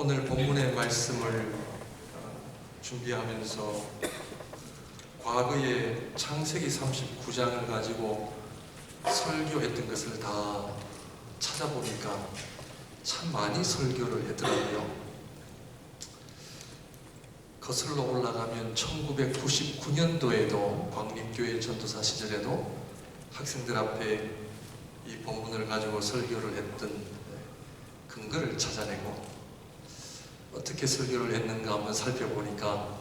오늘 본문의 말씀을 준비하면서 과거에 창세기 39장을 가지고 설교했던 것을 다 찾아보니까 참 많이 설교를 했더라고요. 거슬러 올라가면 1999년도에도 광립교회 전도사 시절에도 학생들 앞에 이 본문을 가지고 설교를 했던 근거를 찾아내고 어떻게 설교를 했는가 한번 살펴보니까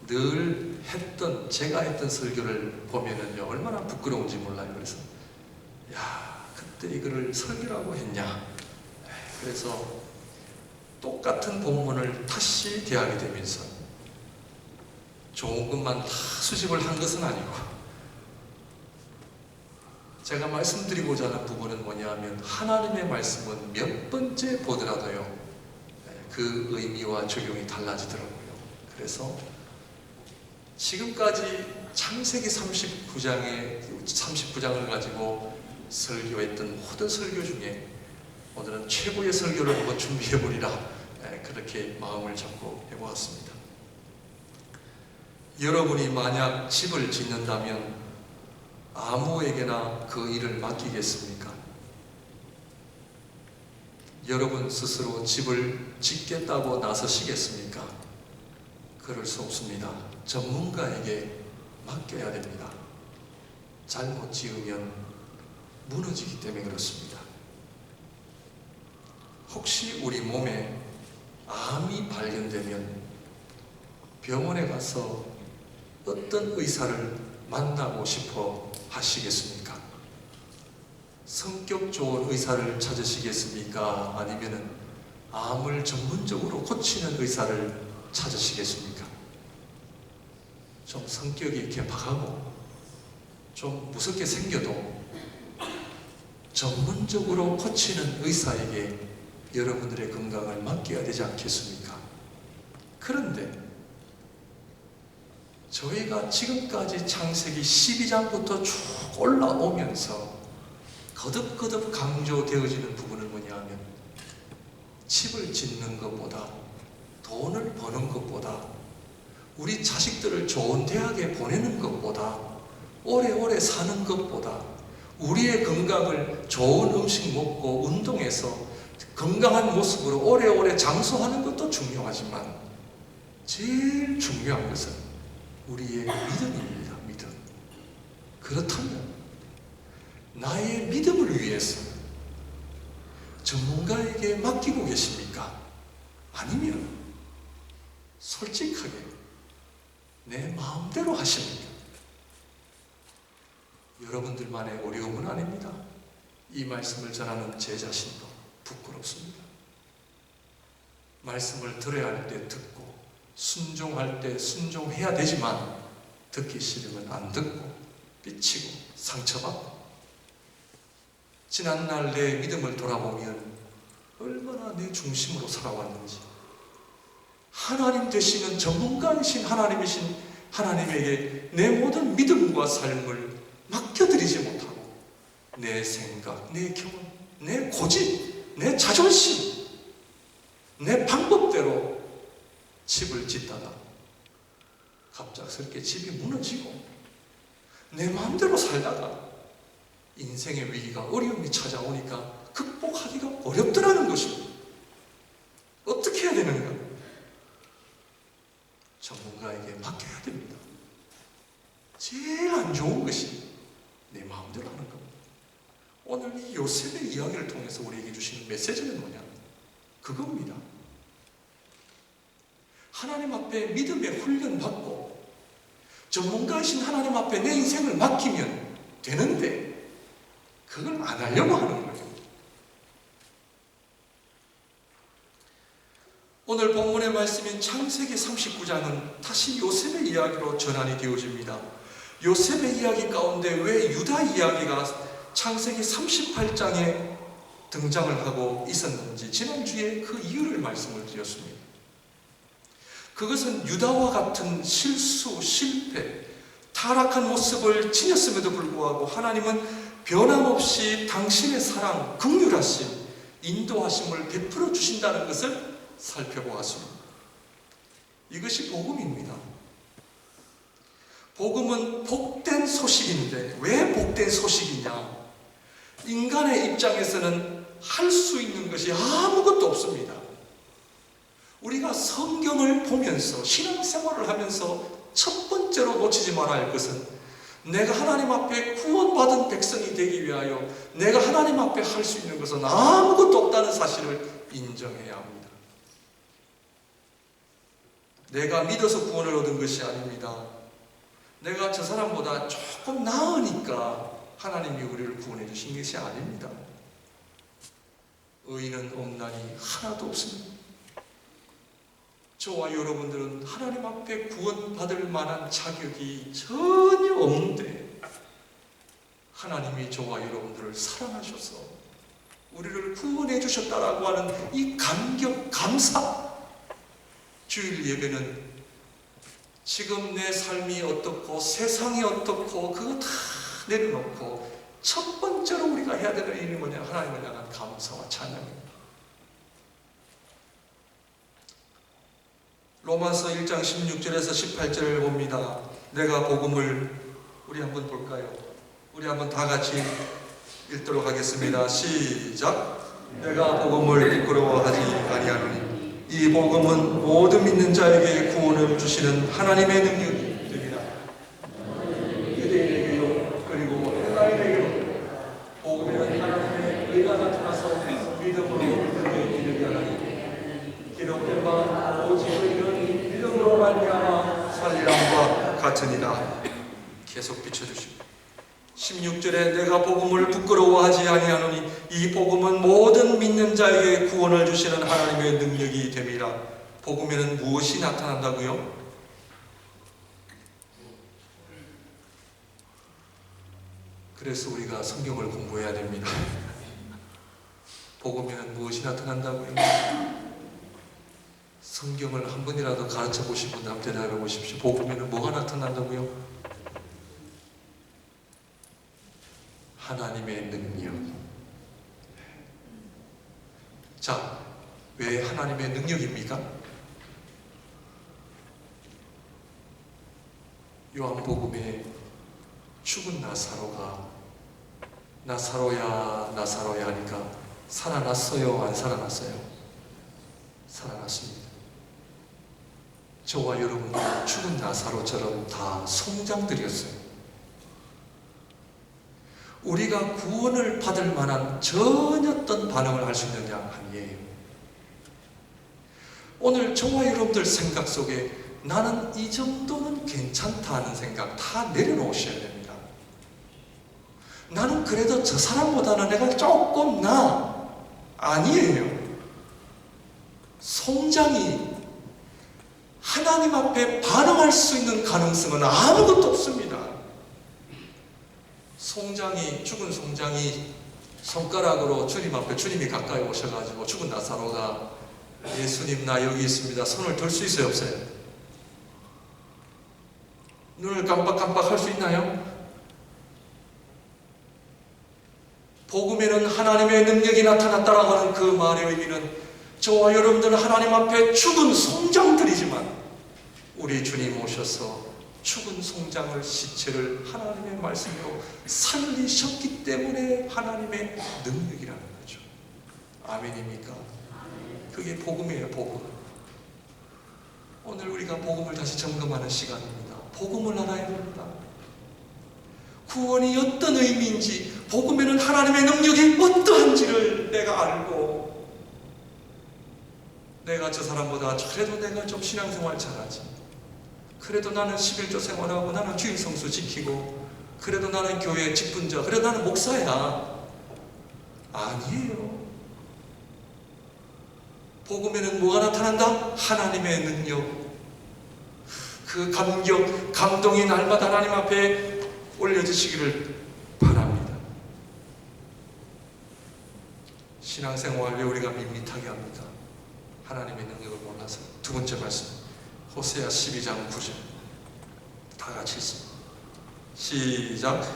늘 했던, 제가 했던 설교를 보면은요 얼마나 부끄러운지 몰라요. 그래서 야, 그때 이거를 설교라고 했냐. 그래서 똑같은 본문을 다시 대하게 되면서 좋은 것만 다 수집을 한 것은 아니고, 제가 말씀드리고자 하는 부분은 뭐냐면 하나님의 말씀은 몇 번째 보더라도요 그 의미와 적용이 달라지더라고요. 그래서 지금까지 창세기 39장을 가지고 설교했던 모든 설교 중에 오늘은 최고의 설교를 한번 준비해보리라, 그렇게 마음을 잡고 해보았습니다. 여러분이 만약 집을 짓는다면 아무에게나 그 일을 맡기겠습니까? 여러분 스스로 집을 짓겠다고 나서시겠습니까? 그럴 수 없습니다. 전문가에게 맡겨야 됩니다. 잘못 지으면 무너지기 때문에 그렇습니다. 혹시 우리 몸에 암이 발견되면 병원에 가서 어떤 의사를 만나고 싶어 하시겠습니까? 성격 좋은 의사를 찾으시겠습니까? 아니면 암을 전문적으로 고치는 의사를 찾으시겠습니까? 좀 성격이 개박하고 좀 무섭게 생겨도 전문적으로 고치는 의사에게 여러분들의 건강을 맡겨야 되지 않겠습니까? 그런데 저희가 지금까지 창세기 12장부터 쭉 올라오면서 거듭거듭 강조되어지는 부분은 뭐냐면 집을 짓는 것보다, 돈을 버는 것보다, 우리 자식들을 좋은 대학에 보내는 것보다, 오래오래 사는 것보다, 우리의 건강을 좋은 음식 먹고 운동해서 건강한 모습으로 오래오래 장수하는 것도 중요하지만 제일 중요한 것은 우리의 믿음입니다. 믿음. 그렇다면 나의 믿음을 위해서 전문가에게 맡기고 계십니까? 아니면 솔직하게 내 마음대로 하십니까? 여러분들만의 어려움은 아닙니다. 이 말씀을 전하는 제 자신도 부끄럽습니다. 말씀을 들어야 할 때 듣고 순종할 때 순종해야 되지만 듣기 싫으면 안 듣고 삐치고 상처받고, 지난날 내 믿음을 돌아보면 얼마나 내 중심으로 살아왔는지, 하나님 되시는 전문가이신 하나님에게 내 모든 믿음과 삶을 맡겨드리지 못하고 내 생각, 내 경험, 내 고집, 내 자존심, 내 방법대로 집을 짓다가 갑작스럽게 집이 무너지고 내 마음대로 살다가 인생의 위기가, 어려움이 찾아오니까 극복하기가 어렵더라는 것입니다. 어떻게 해야 되는가? 전문가에게 맡겨야 됩니다. 제일 안 좋은 것이 내 마음대로 하는 겁니다. 오늘 이 요셉의 이야기를 통해서 우리에게 주시는 메시지는 뭐냐? 그겁니다. 하나님 앞에 믿음의 훈련 받고 전문가이신 하나님 앞에 내 인생을 맡기면 되는데 그걸 안 하려고 하는 거예요. 오늘 본문의 말씀인 창세기 39장은 다시 요셉의 이야기로 전환이 되어집니다. 요셉의 이야기 가운데 왜 유다 이야기가 창세기 38장에 등장을 하고 있었는지 지난주에 그 이유를 말씀을 드렸습니다. 그것은 유다와 같은 실수, 실패, 타락한 모습을 지녔음에도 불구하고 하나님은 변함없이 당신의 사랑, 긍휼하심, 인도하심을 베풀어 주신다는 것을 살펴보았습니다. 이것이 복음입니다. 복음은 복된 소식인데 왜 복된 소식이냐? 인간의 입장에서는 할 수 있는 것이 아무것도 없습니다. 우리가 성경을 보면서 신앙생활을 하면서 첫 번째로 놓치지 말아야 할 것은 내가 하나님 앞에 구원받은 백성이 되기 위하여 내가 하나님 앞에 할 수 있는 것은 아무것도 없다는 사실을 인정해야 합니다. 내가 믿어서 구원을 얻은 것이 아닙니다. 내가 저 사람보다 조금 나으니까 하나님이 우리를 구원해 주신 것이 아닙니다. 의인은 없나니 하나도 없습니다. 저와 여러분들은 하나님 앞에 구원받을 만한 자격이 전혀 없는데 하나님이 저와 여러분들을 사랑하셔서 우리를 구원해 주셨다라고 하는 이 감격, 감사. 주일 예배는 지금 내 삶이 어떻고 세상이 어떻고 그거 다 내려놓고 첫 번째로 우리가 해야 되는 일이 뭐냐? 하나님을 향한 감사와 찬양입니다. 로마서 1장 16절에서 18절을 봅니다. 내가 복음을 우리 한번 볼까요? 우리 한번 다 같이 읽도록 하겠습니다. 시작. 내가 복음을 부끄러워하지 아니하노니 이 복음은 모든 믿는 자에게 구원을 주시는 하나님의 능력이 됩니다. 유대인에게도 그리고 헬라인에게도 복음에는 하나님의 의가 나타나서 믿음으로 믿음에 이르게 하나니 기록된 바 오직 의인은 믿음으로 말미암아 살리람과 같으니라. 계속 비춰주십니다. 16절에 내가 복음을 부끄러워하지 아니하노니 이 복음은 모든 믿는 자에게 구원을 주시는 하나님의 능력이 됨이라. 복음에는 무엇이 나타난다고요? 그래서 우리가 성경을 공부해야 됩니다. 복음에는 무엇이 나타난다고요? 성경을 한 번이라도 가르쳐 보신 분들 한번 대답해 보십시오. 복음에는 뭐가 나타난다고요? 하나님의 능력. 자, 왜 하나님의 능력입니까? 요한복음에 죽은 나사로가 나사로야 나사로야 하니까 살아났어요? 안 살아났어요? 살아났습니다. 저와 여러분은 죽은 나사로처럼 다 송장들이었어요. 우리가 구원을 받을 만한 전혀 어떤 반응을 할 수 있느냐? 아니에요. 오늘 저와 여러분들 생각 속에 나는 이 정도는 괜찮다 하는 생각 다 내려놓으셔야 됩니다. 나는 그래도 저 사람보다는 내가 조금 나아. 아니에요. 송장이 하나님 앞에 반응할 수 있는 가능성은 아무것도 없습니다. 송장이, 죽은 송장이 손가락으로 주님 앞에 주님이 가까이 오셔가지고 죽은 나사로가 예수님 나 여기 있습니다. 손을 들 수 있어요? 없어요? 눈을 깜빡깜빡 할 수 있나요? 복음에는 하나님의 능력이 나타났다라고 하는 그 말의 의미는 저와 여러분들은 하나님 앞에 죽은 송장들이지만 우리 주님 오셔서 죽은 송장을 시체를 하나님의 말씀으로 살리셨기 때문에 하나님의 능력이라는 거죠. 아멘입니까? 그게 복음이에요. 복음. 오늘 우리가 복음을 다시 점검하는 시간입니다. 복음을 알아야 됩니다. 구원이 어떤 의미인지, 복음에는 하나님의 능력이 어떠한지를 내가 알고, 내가 저 사람보다 그래도 내가 좀 신앙생활 잘하지, 그래도 나는 11조 생활하고 나는 주일 성수 지키고 그래도 나는 교회 직분자, 그래도 나는 목사야. 아니에요. 복음에는 뭐가 나타난다? 하나님의 능력. 그 감격, 감동이 날마다 하나님 앞에 올려주시기를 바랍니다. 신앙생활 왜 우리가 밋밋하게 합니까? 하나님의 능력을 몰라서. 두 번째 말씀, 호세아 12장 9절 다 같이 읽습니다. 시작.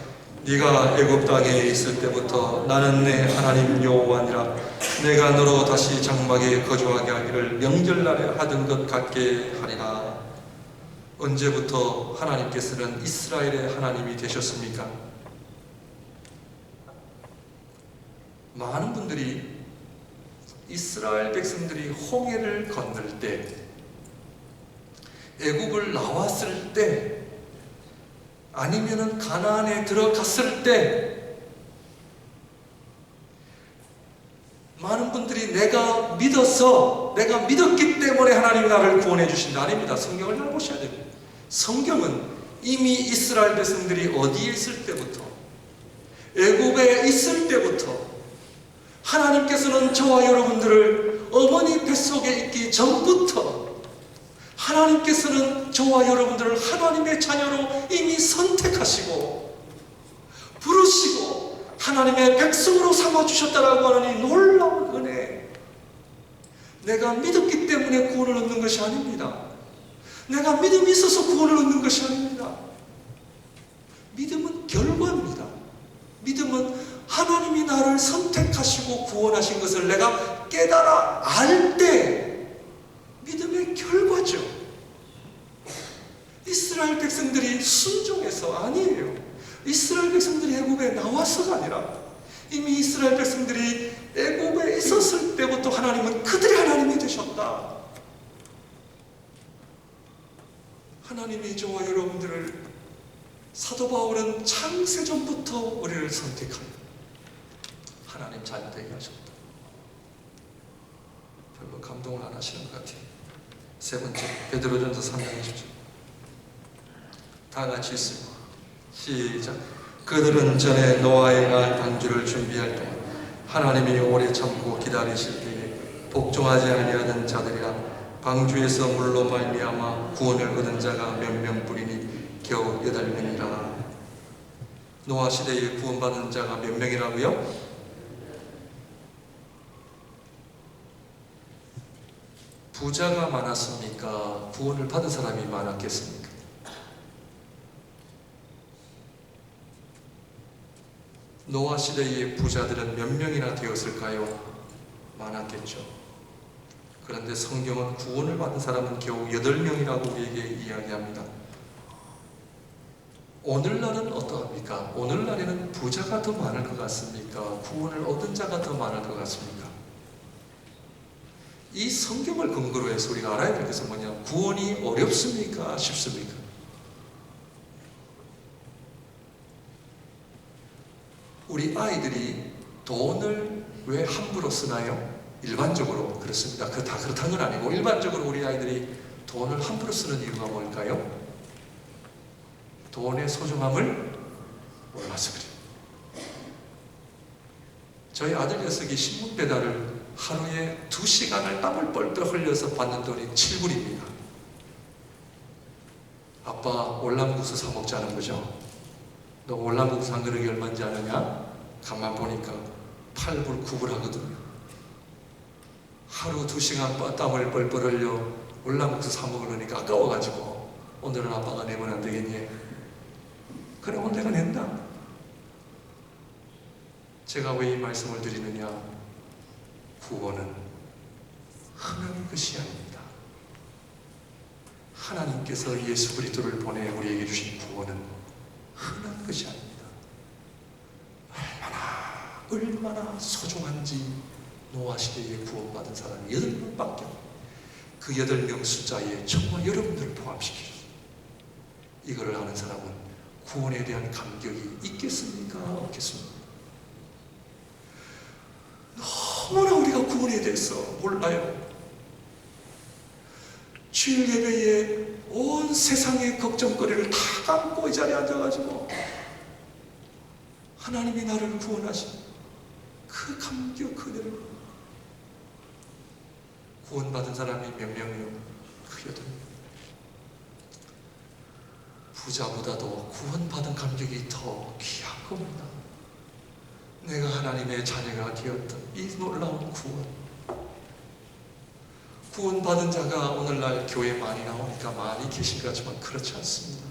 네가 애굽 땅에 있을 때부터 나는 내 하나님 여호와니라. 내가 너로 다시 장막에 거주하게 하기를 명절날에 하던 것 같게 하리라. 언제부터 하나님께서는 이스라엘의 하나님이 되셨습니까? 많은 분들이 이스라엘 백성들이 홍해를 건널 때, 애굽을 나왔을 때, 아니면은 가나안에 들어갔을 때, 많은 분들이 내가 믿었기 때문에 하나님이 나를 구원해 주신다. 아닙니다. 성경을 잘 보셔야 됩니다. 성경은 이미 이스라엘 백성들이 어디에 있을 때부터, 애굽에 있을 때부터 하나님께서는 저와 여러분들을 어머니 뱃속에 있기 전부터 하나님께서는 저와 여러분들을 하나님의 자녀로 이미 선택하시고 부르시고 하나님의 백성으로 삼아주셨다라고 하는 이 놀라운 은혜, 내가 믿었기 때문에 구원을 얻는 것이 아닙니다. 내가 믿음이 있어서 구원을 얻는 것이 아닙니다. 믿음은 결과입니다. 믿음은 하나님이 나를 선택하시고 구원하신 것을 내가 깨달아 알 때 믿음의 결과죠. 이스라엘 백성들이 순종해서 아니에요. 이스라엘 백성들이 애굽에 나와서가 아니라 이미 이스라엘 백성들이 애굽에 있었을 때부터 하나님은 그들의 하나님이 되셨다. 하나님이 저와 여러분들을, 사도 바울은 창세전부터 우리를 선택하여 하나님 자녀 되게 하셨다. 별로 감동을 안 하시는 것 같아요. 세 번째, 베드로전서 3장 20절. 다 같이 있습니다. 시작. 그들은 전에 노아의 날 방주를 준비할 때 하나님이 오래 참고 기다리실 때에 복종하지 아니하는 자들이라 방주에서 물로 말미암아 구원을 얻은 자가 몇 명뿐이니 겨우 8명이라. 노아 시대에 구원받은 자가 몇 명이라고요? 부자가 많았습니까? 구원을 받은 사람이 많았겠습니까? 노아 시대의 부자들은 몇 명이나 되었을까요? 많았겠죠. 그런데 성경은 구원을 받은 사람은 겨우 8명이라고 우리에게 이야기합니다. 오늘날은 어떠합니까? 오늘날에는 부자가 더 많을 것 같습니까? 구원을 얻은 자가 더 많을 것 같습니까? 이 성경을 근거로 해서 우리가 알아야 될 것은 뭐냐? 구원이 어렵습니까? 쉽습니까? 우리 아이들이 돈을 왜 함부로 쓰나요? 일반적으로 그렇습니다. 다 그렇다는 건 아니고 일반적으로 우리 아이들이 돈을 함부로 쓰는 이유가 뭘까요? 돈의 소중함을 몰라서 그래요. 저희 아들 녀석이 신문 배달을 하루에 2시간을 땀을 뻘뻘 흘려서 받는 돈이 7불입니다. 아빠 월남국수 사 먹자는 거죠. 너 월남국수 한 그릇이 얼마인지 아느냐? 가만 보니까 8불, 9불 하거든요. 하루 2시간 땀을 뻘뻘 흘려 월남국수 사 먹으려니까 아까워가지고 오늘은 아빠가 내면 안 되겠니? 그래 오늘 내가 낸다. 제가 왜 이 말씀을 드리느냐? 구원은 흔한 것이 아닙니다. 하나님께서 예수 그리스도를 보내 우리에게 주신 구원은 흔한 것이 아닙니다. 얼마나 소중한지 노아 시대에 구원받은 사람이 8명밖에 없어요. 그 8명 숫자에 정말 여러분들을 포함시키죠. 이거를 아는 사람은 구원에 대한 감격이 있겠습니까? 없겠습니까? 너무나 우리가 구원에 대해서 몰라요. 주일 예배에 온 세상의 걱정거리를 다 감고 이 자리에 앉아가지고 하나님이 나를 구원하신 그 감격 그대로. 구원받은 사람이 몇 명이요? 그 8명. 부자보다도 구원받은 감격이 더 귀한 겁니다. 내가 하나님의 자녀가 되었던 이 놀라운 구원. 구원받은 자가 오늘날 교회에 많이 나오니까 많이 계신 것 같지만 그렇지 않습니다.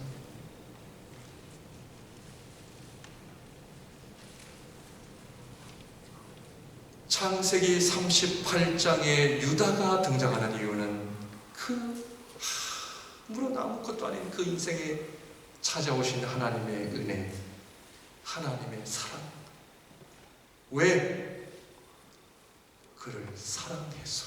창세기 38장에 유다가 등장하는 이유는 아무런 아무것도 아닌 그 인생에 찾아오신 하나님의 은혜, 하나님의 사랑. 왜? 그를 사랑해서.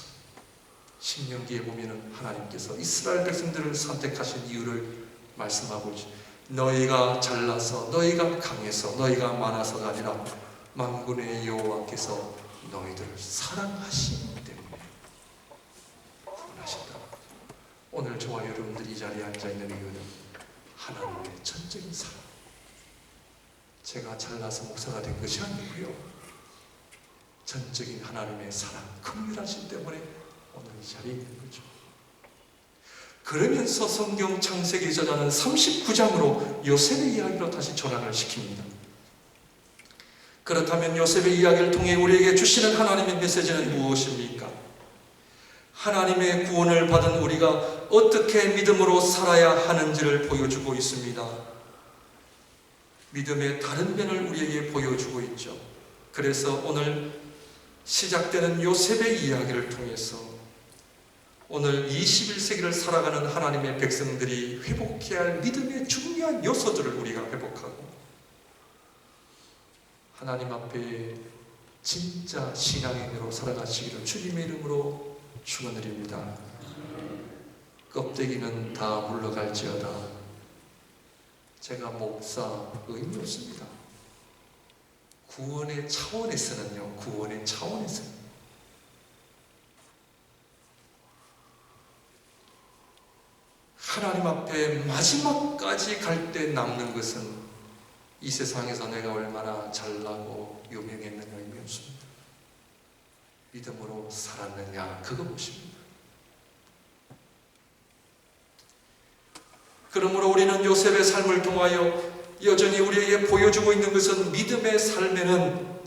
신명기에 보면은 하나님께서 이스라엘 백성들을 선택하신 이유를 말씀하고 있죠. 너희가 잘나서, 너희가 강해서, 너희가 많아서가 아니라 만군의 여호와께서 너희들을 사랑하시기 때문에 구원하신다. 오늘 저와 여러분들이 이 자리에 앉아있는 이유는 하나님의 전적인 사랑. 제가 잘나서 목사가 된 것이 아니고요, 전적인 하나님의 사랑, 긍휼하심 때문에 오늘 이 자리에 있는 거죠. 그러면서 성경 창세기 저자는 39장으로 요셉의 이야기로 다시 전환을 시킵니다. 그렇다면 요셉의 이야기를 통해 우리에게 주시는 하나님의 메시지는 무엇입니까? 하나님의 구원을 받은 우리가 어떻게 믿음으로 살아야 하는지를 보여주고 있습니다. 믿음의 다른 면을 우리에게 보여주고 있죠. 그래서 오늘 시작되는 요셉의 이야기를 통해서 오늘 21세기를 살아가는 하나님의 백성들이 회복해야 할 믿음의 중요한 요소들을 우리가 회복하고 하나님 앞에 진짜 신앙인으로 살아가시기를 주님의 이름으로 축원드립니다. 껍데기는 다 물러갈지어다. 제가 목사 의미 없습니다. 구원의 차원에서는요, 구원의 차원에서는 하나님 앞에 마지막까지 갈 때 남는 것은 이 세상에서 내가 얼마나 잘나고 유명했느냐 의미 없습니다. 믿음으로 살았느냐, 그거 보십니다. 그러므로 우리는 요셉의 삶을 통하여 여전히 우리에게 보여주고 있는 것은 믿음의 삶에는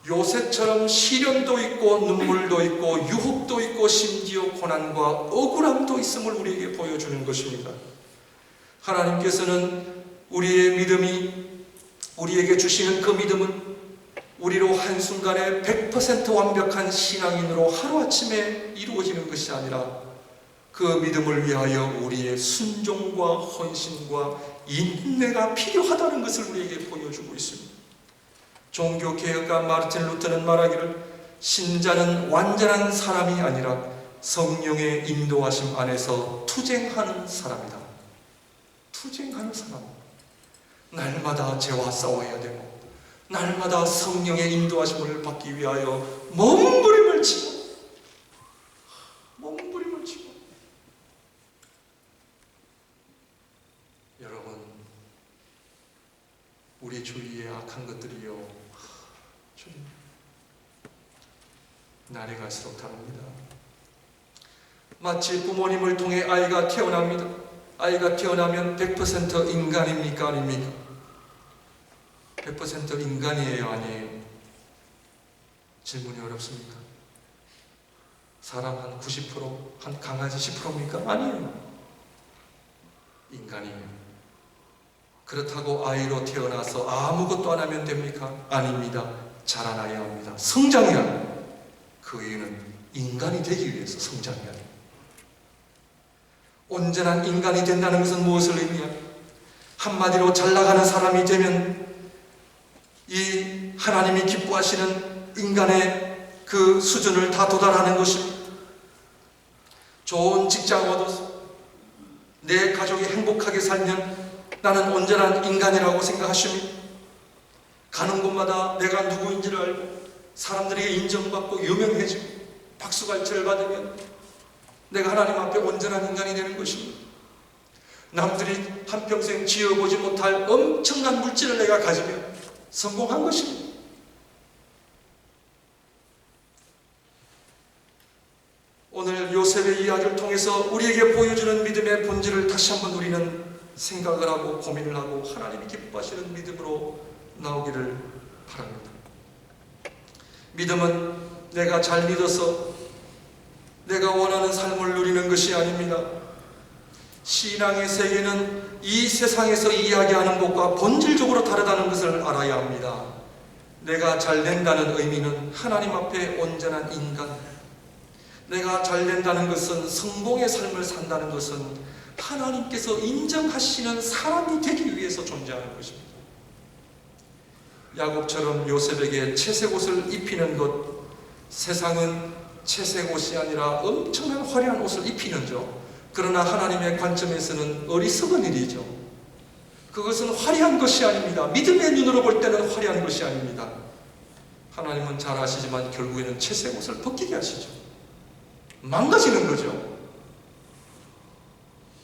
요셉처럼 시련도 있고 눈물도 있고 유혹도 있고 심지어 고난과 억울함도 있음을 우리에게 보여주는 것입니다. 하나님께서는 우리의 믿음이, 우리에게 주시는 그 믿음은 우리로 한순간에 100% 완벽한 신앙인으로 하루아침에 이루어지는 것이 아니라 그 믿음을 위하여 우리의 순종과 헌신과 인내가 필요하다는 것을 우리에게 보여주고 있습니다. 종교개혁가 마르틴 루터는 말하기를 신자는 완전한 사람이 아니라 성령의 인도하심 안에서 투쟁하는 사람이다. 투쟁하는 사람. 날마다 죄와 싸워야 되고 날마다 성령의 인도하심을 받기 위하여 몸부림을 치고 여러분, 우리 주위에 악한 것들이요, 좀 날이 갈수록 다릅니다. 마치 부모님을 통해 아이가 태어납니다. 아이가 태어나면 100% 인간입니까? 아닙니까? 100% 인간이에요? 아니에요? 질문이 어렵습니까? 사람 한 90%, 한 강아지 10%입니까? 아니에요. 인간이에요. 그렇다고 아이로 태어나서 아무것도 안 하면 됩니까? 아닙니다. 자라나야 합니다. 성장해야 합니다. 그 이유는 인간이 되기 위해서 성장해야 합니다. 온전한 인간이 된다는 것은 무엇을 의미합니까? 한마디로 잘 나가는 사람이 되면 이 하나님이 기뻐하시는 인간의 그 수준을 다 도달하는 것입니다. 좋은 직장 얻어서 내 가족이 행복하게 살면 나는 온전한 인간이라고 생각하십니까? 가는 곳마다 내가 누구인지를 알고 사람들에게 인정받고 유명해지고 박수갈채를 받으면 내가 하나님 앞에 온전한 인간이 되는 것입니다. 남들이 한평생 지어보지 못할 엄청난 물질을 내가 가지면 성공한 것입니다. 오늘 요셉의 이야기를 통해서 우리에게 보여주는 믿음의 본질을 다시 한번 우리는 생각을 하고 고민을 하고 하나님이 기뻐하시는 믿음으로 나오기를 바랍니다. 믿음은 내가 잘 믿어서 내가 원하는 삶을 누리는 것이 아닙니다. 신앙의 세계는 이 세상에서 이야기하는 것과 본질적으로 다르다는 것을 알아야 합니다. 내가 잘 된다는 의미는 하나님 앞에 온전한 인간, 내가 잘 된다는 것은 성공의 삶을 산다는 것은 하나님께서 인정하시는 사람이 되기 위해서 존재하는 것입니다. 야곱처럼 요셉에게 채색 옷을 입히는 것, 세상은 채색 옷이 아니라 엄청난 화려한 옷을 입히는 것, 그러나 하나님의 관점에서는 어리석은 일이죠. 그것은 화려한 것이 아닙니다. 믿음의 눈으로 볼 때는 화려한 것이 아닙니다. 하나님은 잘 아시지만 결국에는 채색 옷을 벗기게 하시죠. 망가지는 거죠.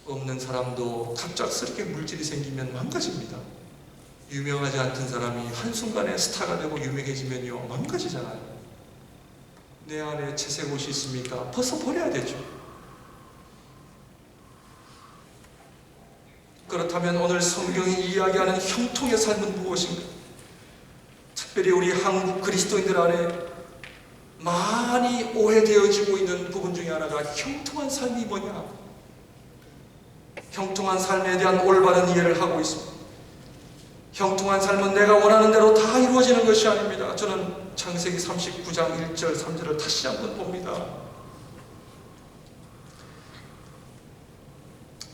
없는 사람도 갑작스럽게 물질이 생기면 망가집니다. 유명하지 않던 사람이 한순간에 스타가 되고 유명해지면요, 망가지잖아요. 내 안에 채색 옷이 있습니까? 벗어버려야 되죠. 그렇다면 오늘 성경이 이야기하는 형통의 삶은 무엇인가? 특별히 우리 한국 그리스도인들 안에 많이 오해되어지고 있는 부분 중에 하나가 형통한 삶이 뭐냐? 형통한 삶에 대한 올바른 이해를 하고 있습니다. 형통한 삶은 내가 원하는 대로 다 이루어지는 것이 아닙니다. 저는 창세기 39장 1절 3절을 다시 한번 봅니다.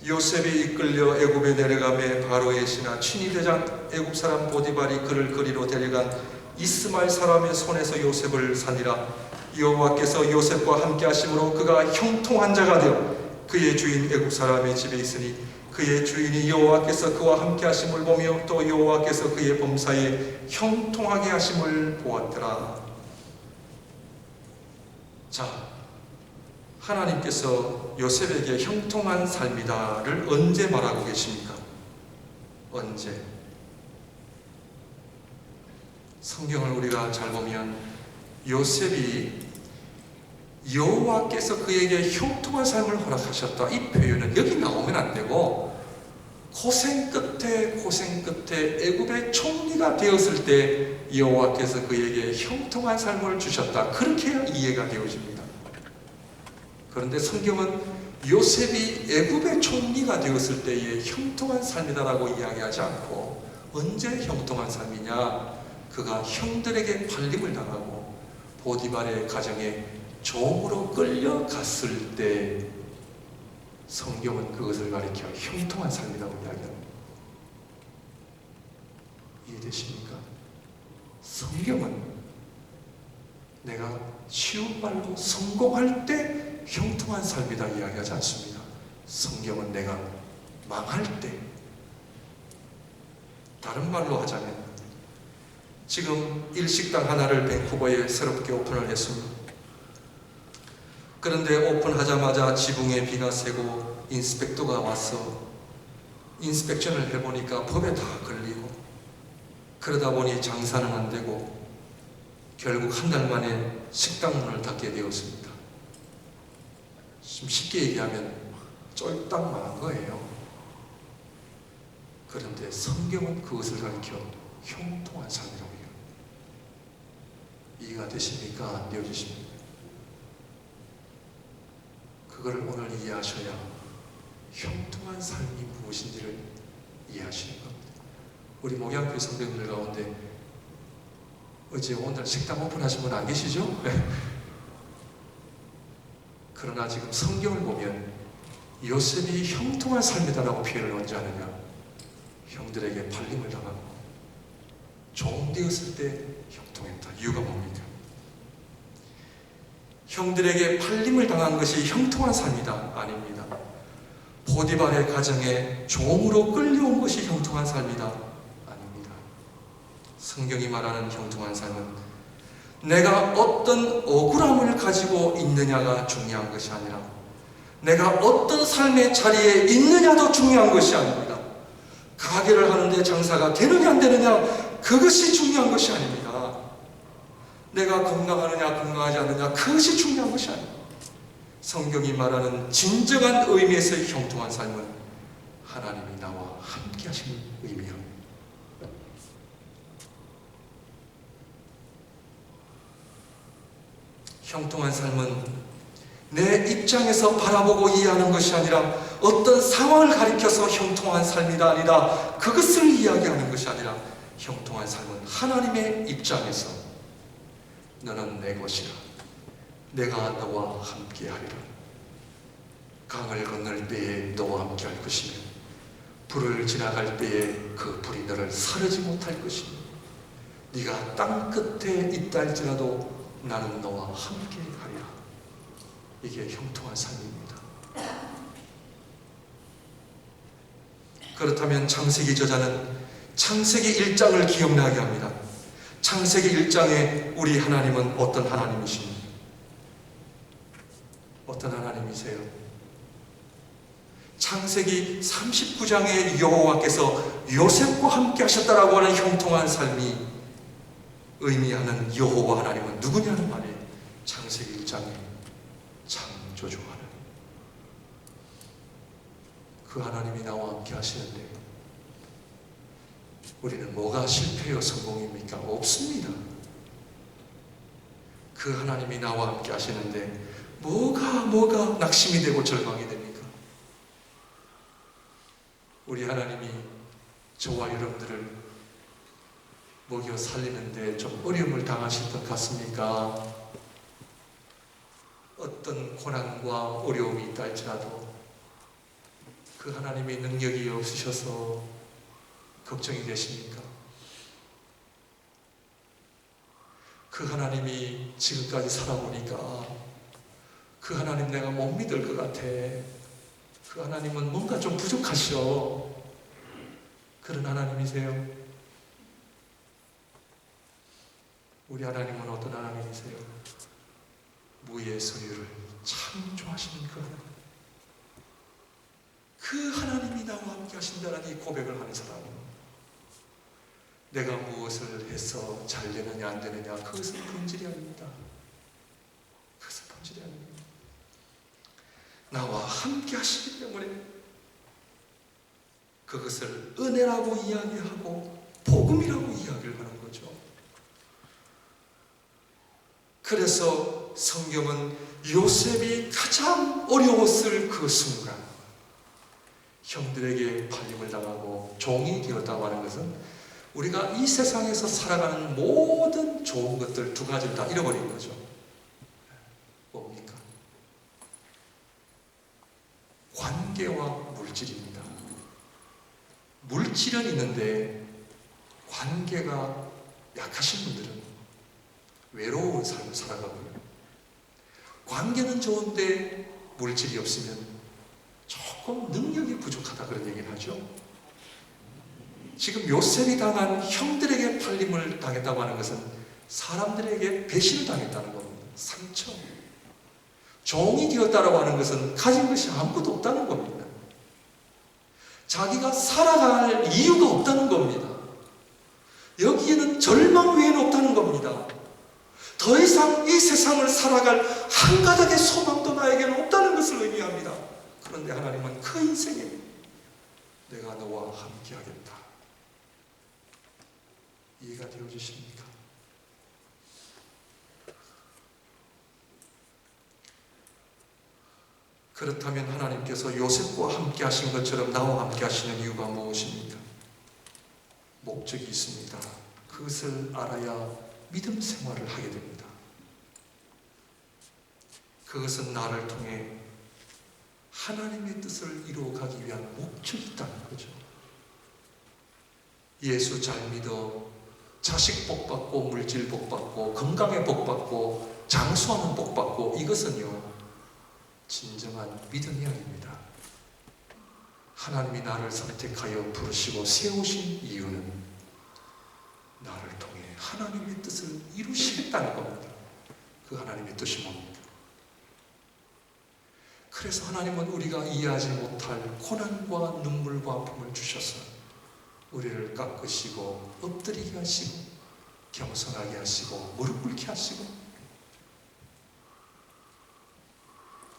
요셉이 이끌려 애굽에 내려가매 바로의 신하 친위대장 애굽 사람 보디발이 그를 거리로 데려간 이스마엘 사람의 손에서 요셉을 사니라. 여호와께서 요셉과 함께 하심으로 그가 형통한 자가 되어 그의 주인 애굽 사람의 집에 있으니 그의 주인이 여호와께서 그와 함께 하심을 보며 또 여호와께서 그의 범사에 형통하게 하심을 보았더라. 자, 하나님께서 요셉에게 형통한 삶이다를 언제 말하고 계십니까? 언제? 성경을 우리가 잘 보면 요셉이 여호와께서 그에게 형통한 삶을 허락하셨다, 이 표현은 여기 나오면 안 되고 고생 끝에 애굽의 총리가 되었을 때 여호와께서 그에게 형통한 삶을 주셨다, 그렇게 이해가 되어집니다. 그런데 성경은 요셉이 애굽의 총리가 되었을 때의 형통한 삶이다라고 이야기하지 않고 언제 형통한 삶이냐? 그가 형들에게 팔림을 당하고 보디발의 가정에 종으로 끌려갔을 때 성경은 그것을 가리켜 형통한 삶이라고 이야기합니다. 이해되십니까? 성경은 내가 쉬운 말로 성공할 때 형통한 삶이다 이야기하지 않습니다. 성경은 내가 망할 때, 다른 말로 하자면 지금 일식당 하나를 밴쿠버에 새롭게 오픈을 했습니다. 그런데 오픈하자마자 지붕에 비가 새고 인스펙터가 와서 인스펙션을 해보니까 법에 다 걸리고, 그러다 보니 장사는 안 되고 결국 한 달 만에 식당 문을 닫게 되었습니다. 좀 쉽게 얘기하면 쫄딱 망한 거예요. 그런데 성경은 그것을 가리켜 형통한 삶이라고 해요. 이해가 되십니까? 안 되어지십니까? 그걸 오늘 이해하셔야 형통한 삶이 무엇인지를 이해하시는 겁니다. 우리 목양교회 성도님들 가운데 어제 오늘 식당 오픈하신 분 안 계시죠? 그러나 지금 성경을 보면 요셉이 형통한 삶이다라고 표현을 언제 하느냐? 형들에게 팔림을 당하고 종 되었을 때 형통했다. 이유가 뭡니까? 형들에게 팔림을 당한 것이 형통한 삶이다? 아닙니다. 보디발의 가정에 종으로 끌려온 것이 형통한 삶이다? 아닙니다. 성경이 말하는 형통한 삶은 내가 어떤 억울함을 가지고 있느냐가 중요한 것이 아니라 내가 어떤 삶의 자리에 있느냐도 중요한 것이 아닙니다. 가게를 하는데 장사가 되느냐 안 되느냐, 그것이 중요한 것이 아닙니다. 내가 건강하느냐 건강하지 않느냐, 그것이 중요한 것이 아닙니다. 성경이 말하는 진정한 의미에서의 형통한 삶은 하나님이 나와 함께 하시는 의미입니다. 형통한 삶은 내 입장에서 바라보고 이해하는 것이 아니라 어떤 상황을 가리켜서 형통한 삶이다 아니다, 그것을 이야기하는 것이 아니라 형통한 삶은 하나님의 입장에서 너는 내 것이라, 내가 너와 함께하리라. 강을 건널 때에 너와 함께할 것이며 불을 지나갈 때에 그 불이 너를 사르지 못할 것이며 네가 땅 끝에 있다 할지라도 나는 너와 함께하리라. 이게 형통한 삶입니다. 그렇다면 창세기 저자는 창세기 1장을 기억나게 합니다. 창세기 1장에 우리 하나님은 어떤 하나님이십니까? 어떤 하나님이세요? 창세기 39장에 여호와께서 요셉과 함께 하셨다라고 하는 형통한 삶이 의미하는 여호와 하나님은 누구냐는 말이에요. 창세기 1장에 창조주 하나님, 그 하나님이 나와 함께 하시는데 우리는 뭐가 실패요 성공입니까? 없습니다. 그 하나님이 나와 함께 하시는데 뭐가 낙심이 되고 절망이 됩니까? 우리 하나님이 저와 여러분들을 먹여 살리는데 좀 어려움을 당하실 것 같습니까? 어떤 고난과 어려움이 있다 할지라도 그 하나님의 능력이 없으셔서 걱정이 되십니까? 그 하나님이 지금까지 살아보니까 그 하나님 내가 못 믿을 것 같아. 그 하나님은 뭔가 좀 부족하셔. 그런 하나님이세요? 우리 하나님은 어떤 하나님이세요? 무의 소유를 창조하시는 그 하나님. 그 하나님이 나와 함께 하신다는 이 고백을 하는 사람은 내가 무엇을 해서 잘 되느냐 안 되느냐 그것은 본질이 아닙니다. 그것은 본질이 아닙니다. 나와 함께 하시기 때문에 그것을 은혜라고 이야기하고 복음이라고 이야기를 하는 거죠. 그래서 성경은 요셉이 가장 어려웠을 그 순간, 형들에게 팔림을 당하고 종이 되었다고 하는 것은 우리가 이 세상에서 살아가는 모든 좋은 것들 두 가지를 다 잃어버린 거죠. 뭡니까? 관계와 물질입니다. 물질은 있는데 관계가 약하신 분들은 외로운 삶을 살아가고요. 관계는 좋은데 물질이 없으면 조금 능력이 부족하다 그런 얘기를 하죠. 지금 요셉이 당한 형들에게 팔림을 당했다고 하는 것은 사람들에게 배신을 당했다는 겁니다. 상처. 종이 되었다라고 하는 것은 가진 것이 아무것도 없다는 겁니다. 자기가 살아갈 이유가 없다는 겁니다. 여기에는 절망 외에는 없다는 겁니다. 더 이상 이 세상을 살아갈 한 가닥의 소망도 나에게는 없다는 것을 의미합니다. 그런데 하나님은 그 인생에 내가 너와 함께 하겠다. 이해가 되어지십니까? 그렇다면 하나님께서 요셉과 함께 하신 것처럼 나와 함께 하시는 이유가 무엇입니까? 목적이 있습니다. 그것을 알아야 믿음 생활을 하게 됩니다. 그것은 나를 통해 하나님의 뜻을 이루어가기 위한 목적이 있다는 거죠. 예수 잘 믿어 자식 복 받고 물질 복 받고 건강에 복 받고 장수하는 복 받고 이것은요 진정한 믿음이 아닙니다. 하나님이 나를 선택하여 부르시고 세우신 이유는 나를 통해 하나님의 뜻을 이루시겠다는 겁니다. 그 하나님의 뜻이 뭡니까? 그래서 하나님은 우리가 이해하지 못할 고난과 눈물과 아픔을 주셔서 우리를 깎으시고 엎드리게 하시고 겸손하게 하시고 무릎 꿇게 하시고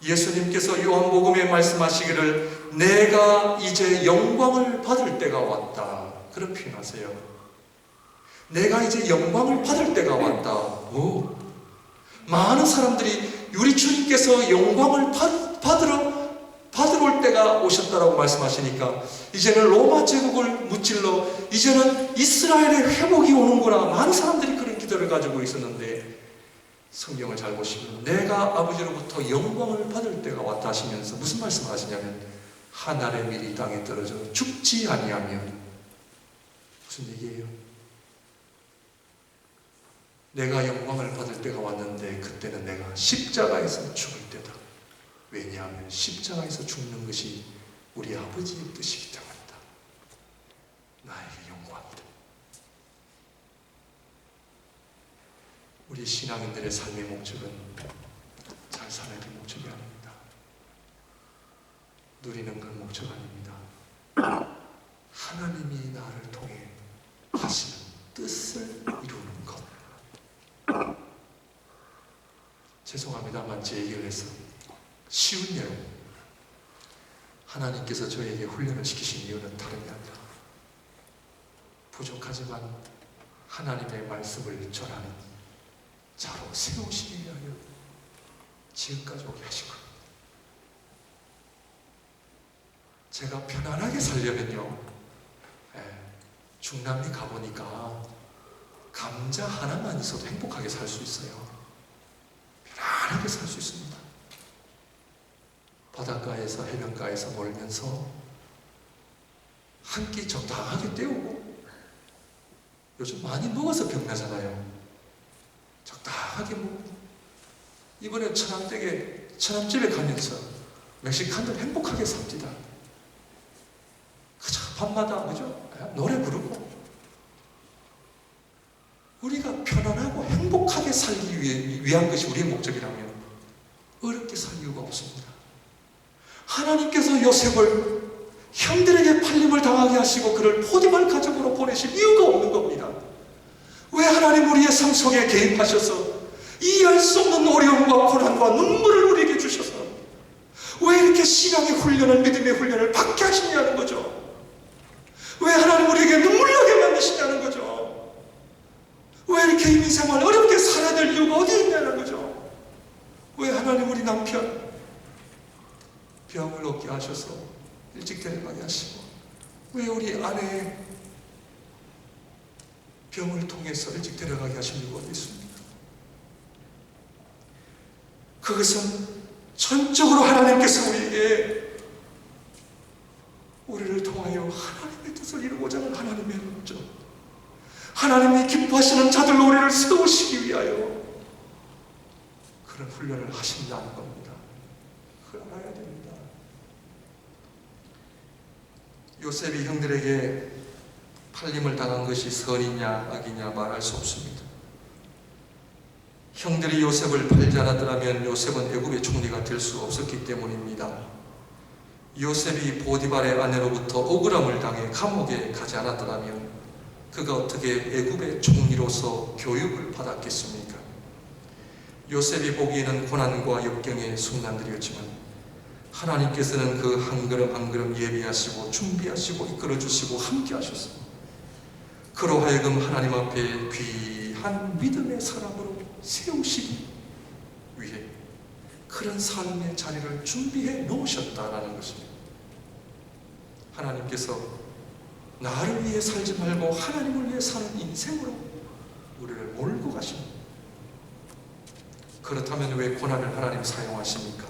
예수님께서 요한복음에 말씀하시기를 내가 이제 영광을 받을 때가 왔다 그런 표현하세요. 내가 이제 영광을 받을 때가 왔다. 많은 사람들이 우리 주님께서 영광을 받으러 올 때가 오셨다라고 말씀하시니까 이제는 로마 제국을 무찔러 이제는 이스라엘의 회복이 오는구나. 많은 사람들이 그런 기도를 가지고 있었는데 성경을 잘 보시면 내가 아버지로부터 영광을 받을 때가 왔다 하시면서 무슨 말씀을 하시냐면 하늘의 밀이 땅에 떨어져 죽지 아니하면 무슨 얘기예요? 내가 영광을 받을 때가 왔는데 그때는 내가 십자가에서 죽을 때다. 왜냐하면 십자가에서 죽는 것이 우리 아버지의 뜻이기 때문이다. 나에게 영광이다. 우리 신앙인들의 삶의 목적은 잘 살아야 될 목적이 아닙니다. 누리는 그 목적 아닙니다. 하나님이 나를 통해 하시는 뜻을 이루는 것. 죄송합니다만 제 얘기를 해서 쉬운 예로 하나님께서 저에게 훈련을 시키신 이유는 다름이 아니라 부족하지만 하나님의 말씀을 전하는 자로 세우시기 위하여 지금까지 오게 하신 겁니다. 제가 편안하게 살려면요, 중남미 가보니까 감자 하나만 있어도 행복하게 살 수 있어요. 편안하게 살 수 있습니다. 바닷가에서 해변가에서 놀면서 한 끼 적당하게 때우고, 요즘 많이 먹어서 병나잖아요. 적당하게 먹고, 이번에 처남집에 가면서 멕시칸들 행복하게 삽니다. 그저 밤마다 그죠? 노래 부르고. 우리가 편안하고 행복하게 살기 위한 것이 우리의 목적이라면 어렵게 살 이유가 없습니다. 하나님께서 요셉을 형들에게 팔림을 당하게 하시고 그를 포디발 가정으로 보내실 이유가 없는 겁니다. 왜 하나님 우리의 삶 속에 개입하셔서 이해할 수 없는 어려움과 고난과 눈물을 우리에게 주셔서 왜 이렇게 신앙의 훈련을, 믿음의 훈련을 받게 하시냐는 거죠. 왜 하나님 우리에게 눈물 나게 만드시냐는 거죠. 왜 이렇게 인생을 어렵게 살아야 될 이유가 어디 있냐는 거죠. 왜 하나님 우리 남편 병을 얻게 하셔서 일찍 데려가게 하시고, 왜 우리 아내 병을 통해서 일찍 데려가게 하신 이유가 어디 있습니까? 그것은 전적으로 하나님께서 우리를 통하여 하나님의 뜻을 이루고자 하는 하나님의 목적, 하나님이 기뻐하시는 자들로 우리를 세우시기 위하여 그런 훈련을 하신다는 겁니다. 그걸 알아야 됩니다. 요셉이 형들에게 팔림을 당한 것이 선이냐 악이냐 말할 수 없습니다. 형들이 요셉을 팔지 않았더라면 요셉은 애굽의 총리가 될 수 없었기 때문입니다. 요셉이 보디발의 아내로부터 억울함을 당해 감옥에 가지 않았더라면 그가 어떻게 애굽의 총리로서 교육을 받았겠습니까? 요셉이 보기에는 고난과 역경의 순간들이었지만 하나님께서는 그 한 걸음 한 걸음 예비하시고 준비하시고 이끌어주시고 함께 하셨습니다. 그로 하여금 하나님 앞에 귀한 믿음의 사람으로 세우시기 위해 그런 삶의 자리를 준비해 놓으셨다라는 것입니다. 하나님께서 나를 위해 살지 말고 하나님을 위해 사는 인생으로 우리를 몰고 가십니다. 그렇다면 왜 고난을 하나님 사용하십니까?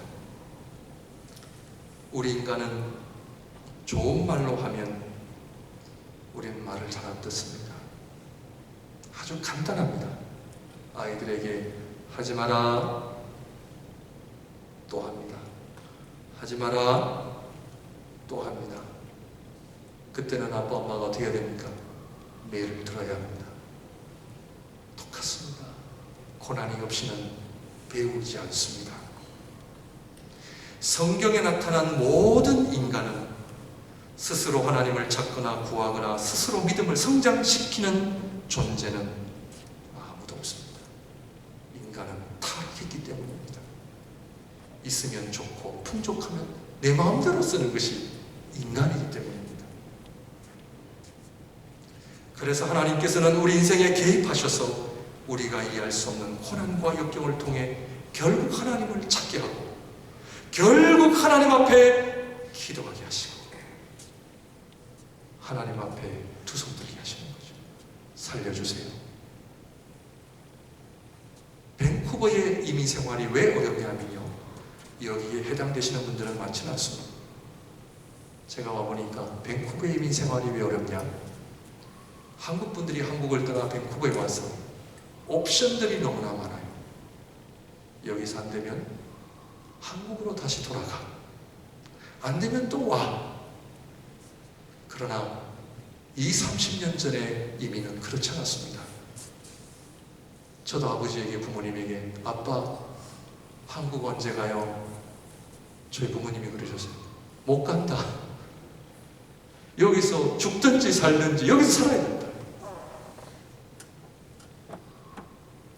우리 인간은 좋은 말로 하면 우리는 말을 잘 안 듣습니다. 아주 간단합니다. 아이들에게 하지 마라 또 합니다. 하지 마라 또 합니다. 그때는 아빠 엄마가 어떻게 해야 됩니까? 매를 들어야 합니다. 똑같습니다. 고난이 없이는 배우지 않습니다. 성경에 나타난 모든 인간은 스스로 하나님을 찾거나 구하거나 스스로 믿음을 성장시키는 존재는 아무도 없습니다. 인간은 타락했기 때문입니다. 있으면 좋고 풍족하면 내 마음대로 쓰는 것이 인간이기 때문입니다. 그래서 하나님께서는 우리 인생에 개입하셔서 우리가 이해할 수 없는 고난과 역경을 통해 결국 하나님을 찾게 하고 결국 하나님 앞에 기도하게 하시고 하나님 앞에 두 손 들게 하시는 거죠. 살려주세요. 밴쿠버의 이민 생활이 왜 어렵냐면요, 여기에 해당되시는 분들은 많지는 않습니다. 제가 와보니까 밴쿠버의 이민 생활이 왜 어렵냐, 한국 분들이 한국을 떠나 밴쿠버에 와서 옵션들이 너무나 많아요. 여기서 안 되면 한국으로 다시 돌아가, 안 되면 또 와. 그러나 30년 전의 이민은 그렇지 않았습니다. 저도 아버지에게, 부모님에게 아빠 한국 언제 가요? 저희 부모님이 그러셨어요. 못 간다. 여기서 죽든지 살든지 여기서 살아야 된다.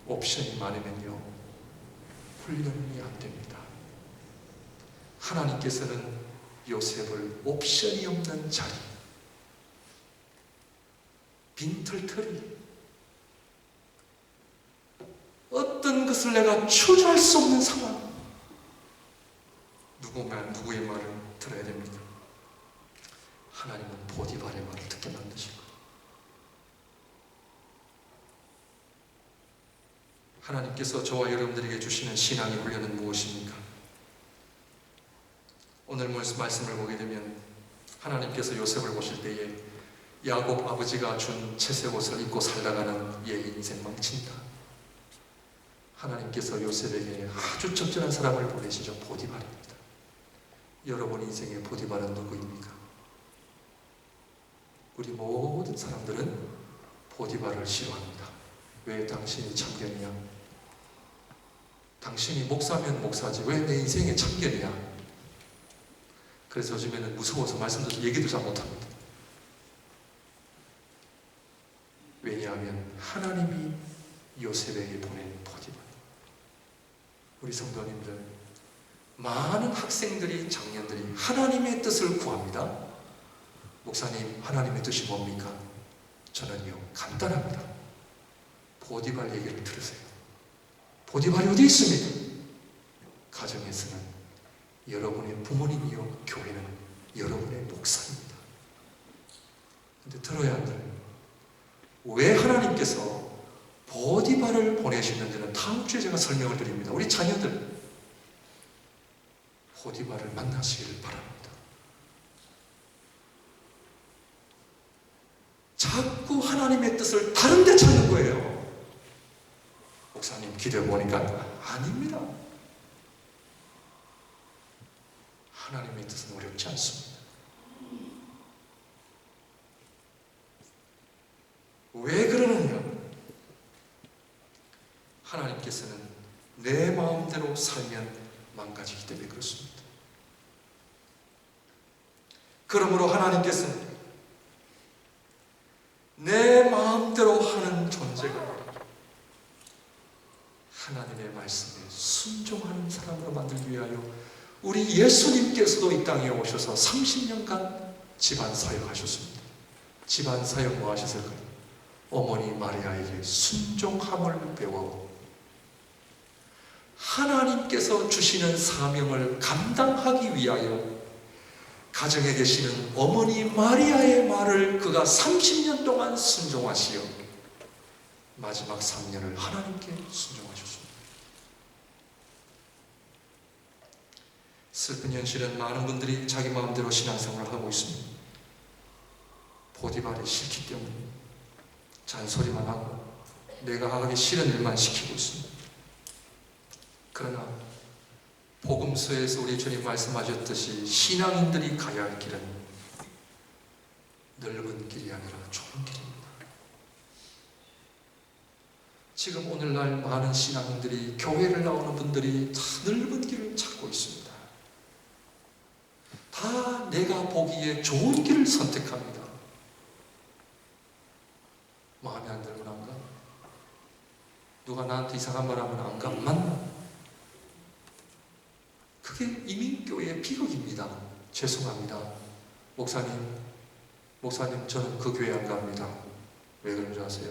옵션이 많으면요 훈련이 안 됩니다. 하나님께서는 요셉을 옵션이 없는 자리, 빈털터리, 어떤 것을 내가 추구할 수 없는 상황, 누구의 말을 들어야 됩니까? 하나님은 보디발의 말을 듣게 만드실 거예요. 하나님께서 저와 여러분들에게 주시는 신앙의 훈련은 무엇입니까? 오늘 말씀을 보게 되면 하나님께서 요셉을 보실 때에 야곱 아버지가 준 채색 옷을 입고 살다가는 얘 인생 망친다. 하나님께서 요셉에게 아주 적절한 사람을 보내시죠. 보디발입니다. 여러분 인생의 보디발은 누구입니까? 우리 모든 사람들은 보디발을 싫어합니다. 왜? 당신이 참견이야? 당신이 목사면 목사지 왜 내 인생의 참견이야? 그래서 요즘에는 무서워서 말씀도 얘기도 잘 못합니다. 왜냐하면 하나님이 요셉에게 보낸 보디발. 우리 성도님들, 많은 학생들이, 장년들이 하나님의 뜻을 구합니다. 목사님, 하나님의 뜻이 뭡니까? 저는요, 간단합니다. 보디발 얘기를 들으세요. 보디발이 어디 있습니까? 가정에서는 여러분의 부모님이요, 교회는 여러분의 목사입니다. 근데 들어야 한다는, 왜 하나님께서 보디발을 보내시는지는 다음 주에 제가 설명을 드립니다. 우리 자녀들 보디발을 만나시기를 바랍니다. 자꾸 하나님의 뜻을 다른 데 찾는 거예요. 목사님 기도해 보니까 아닙니다. 하나님의 뜻은 어렵지 않습니다. 왜 그러느냐? 하나님께서는 내 마음대로 살면 망가지기 때문에 그렇습니다. 그러므로 하나님께서는 내 마음대로 하는 존재가 하나님의 말씀에 순종하는 사람으로 만들기 위하여 우리 예수님께서도 이 땅에 오셔서 30년간 집안 사역하셨습니다. 집안 사역 뭐 하셨을까요? 어머니 마리아에게 순종함을 배워 하나님께서 주시는 사명을 감당하기 위하여 가정에 계시는 어머니 마리아의 말을 그가 30년 동안 순종하시어 마지막 3년을 하나님께 순종하셨습니다. 슬픈 현실은 많은 분들이 자기 마음대로 신앙생활을 하고 있습니다. 보디발이 싫기 때문에 잔소리만 하고 내가 하기 싫은 일만 시키고 있습니다. 그러나 복음서에서 우리 주님 말씀하셨듯이 신앙인들이 가야 할 길은 넓은 길이 아니라 좁은 길입니다. 지금 오늘날 많은 신앙인들이, 교회를 나오는 분들이 다 넓은 길을 찾고 있습니다. 다 내가 보기에 좋은 길을 선택합니다. 마음에 안 들면 안 가. 누가 나한테 이상한 말 하면 안 가면 만나. 그게 이민교회의 비극입니다. 죄송합니다. 목사님 저는 그 교회 안 갑니다. 왜 그런 줄 아세요?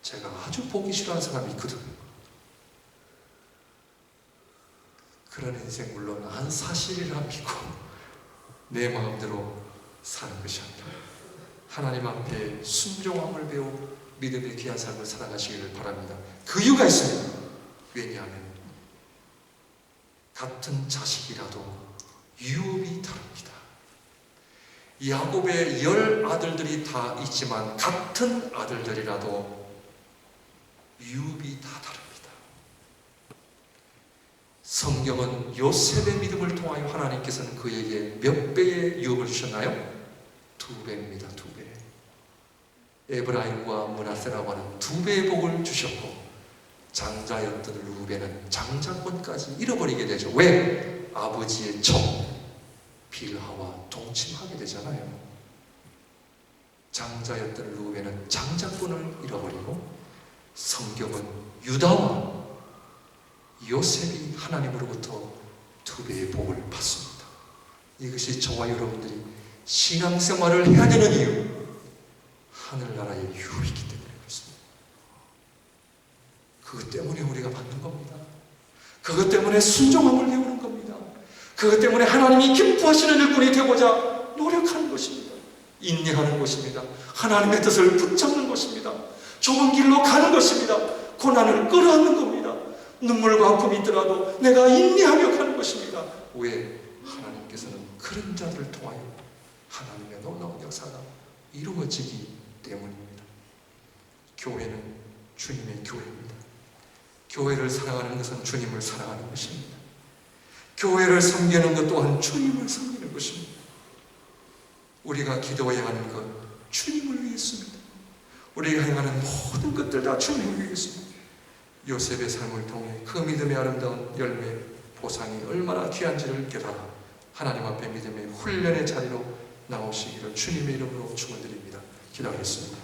제가 아주 보기 싫어하는 사람이 있거든요. 그런 인생 물론 안 사실이라 믿고 내 마음대로 사는 것이 아니라 하나님 앞에 순종함을 배워 믿음의 귀한 삶을 살아가시기를 바랍니다. 그 이유가 있습니다. 왜냐하면 같은 자식이라도 유업이 다릅니다. 야곱의 10 아들들이 다 있지만 같은 아들들이라도 유업이 다 다릅니다. 성경은 요셉의 믿음을 통하여 하나님께서는 그에게 몇 배의 유업을 주셨나요? 2배입니다. 2배. 에브라임과 므낫세라고 하는 2배의 복을 주셨고, 장자였던 루벤은 장자권까지 잃어버리게 되죠. 왜? 아버지의 정 빌하와 동침하게 되잖아요. 장자였던 루벤은 장자권을 잃어버리고, 성경은 유다와 요셉이 하나님으로부터 2배의 복을 받습니다. 이것이 저와 여러분들이 신앙생활을 해야 되는 이유, 하늘나라의 유익이기 때문에 그렇습니다. 그것 때문에 우리가 받는 겁니다. 그것 때문에 순종함을 배우는 겁니다. 그것 때문에 하나님이 기뻐하시는 일꾼이 되고자 노력하는 것입니다. 인내하는 것입니다. 하나님의 뜻을 붙잡는 것입니다. 좁은 길로 가는 것입니다. 고난을 끌어안는 겁니다. 눈물과 아픔이 있더라도 내가 인내하며 가는 것입니다. 왜? 하나님께서는 그런 자들을 통하여 하나님의 놀라운 역사가 이루어지기 때문입니다. 교회는 주님의 교회입니다. 교회를 사랑하는 것은 주님을 사랑하는 것입니다. 교회를 섬기는 것 또한 주님을 섬기는 것입니다. 우리가 기도해야 하는 것 주님을 위해서입니다. 우리가 행하는 모든 것들 다 주님을 위해서입니다. 요셉의 삶을 통해 그 믿음의 아름다운 열매, 보상이 얼마나 귀한지를 깨달아 하나님 앞에 믿음의 훈련의 자리로 나오시기를 주님의 이름으로 축원드립니다. 기도하겠습니다.